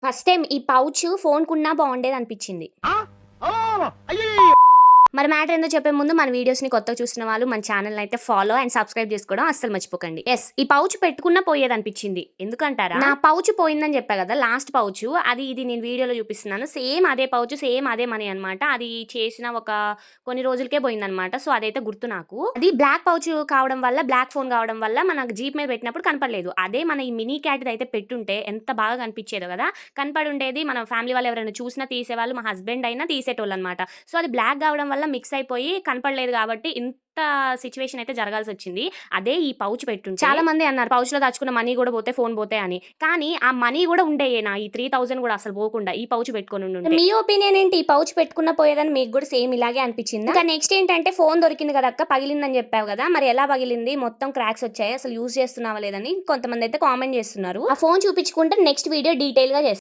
First time ఈ pouch ఫోన్‌కున్నా బావుండేదనిపిచ్చింది. మరి matter ఏందో చెప్పే ముందు మన వీడియోస్‌ని కొత్తగా చూస్తున్న వాళ్ళు మన ఛానెల్‌ని అయితే ఫాలో అండ్ సబ్స్క్రైబ్ చేసుకోవడం అస్సలు మర్చిపోకండి. యెస్, ఈ పౌచ్ పెట్టుకున్నా పోయేదనిపిచ్చింది. ఎందుకంటారా? నా పౌచ్ పోయిందని చెప్పా కదా! లాస్ట్ పౌచ్ ఇది నేను వీడియోలో చూపిస్తున్నాను. సేమ్ అదే పౌచ్, సేమ్ అదే మనీ అనమాట. అది చేసిన ఒక కొన్ని రోజులకే పోయిందనమాట. సో, అదైతే గుర్తు నాకు. అది బ్లాక్ పౌచ్ కావడం వల్ల, బ్లాక్ ఫోన్ కావడం వల్ల మనకు జీప్ మీద పెట్టినప్పుడు కనపడలేదు. అదే మన ఈ మినీ క్యాట్‌ది అయితే పెట్టుంటే ఎంత బాగా కనిపించేదో కదా! కనపడి ఉండేది. మన ఫ్యామిలీ వాళ్ళు ఎవరైనా చూసినా తీసేవాళ్ళు. మా హస్బెండ్ అయినా తీసేటోళ్ళనమాట. సో, అది బ్లాక్ కావడం వల్ల మిక్స్ అయిపోయి కనపడలేదు కాబట్టి ఇంత సిట్యుయేషన్ అయితే జరగాల్సొచ్చింది. అదే ఈ పౌచ్ పెట్టుంటే చాలా మంది అన్నారు పౌచ్‌లో దాచుకున్న మనీ గూడా పోతే, ఫోన్ పోతే అని. కానీ ఆ మనీ గూడా ఉండేయే నా ఈ 3000 గూడా అసలు పోకుండా ఈ పౌచ్ పెట్టుకొని ఉండుంటే. మీ ఒపీనియన్ ఏంటి? ఈ పౌచ్ పెట్టుకున్న పోయేదని మీకు గూడా సేమ్ ఇలాగే అనిపించిందా? ఇంకా నెక్స్ట్ ఏంటంటే ఫోన్ దొరికింది కదా అక్క, పగిలిందని చెప్పావు కదా! మరి ఎలా పగిలింది? మొత్తం క్రాక్స్ వచ్చాయి. అసలు యూజ్ చేస్తున్నావా లేదని కొంతమంది అయితే కామెంట్ చేస్తున్నారు. ఆ ఫోన్ చూపించుకుంటే నెక్స్ట్ వీడియో డీటెయిల్‌గా చేస్తాను.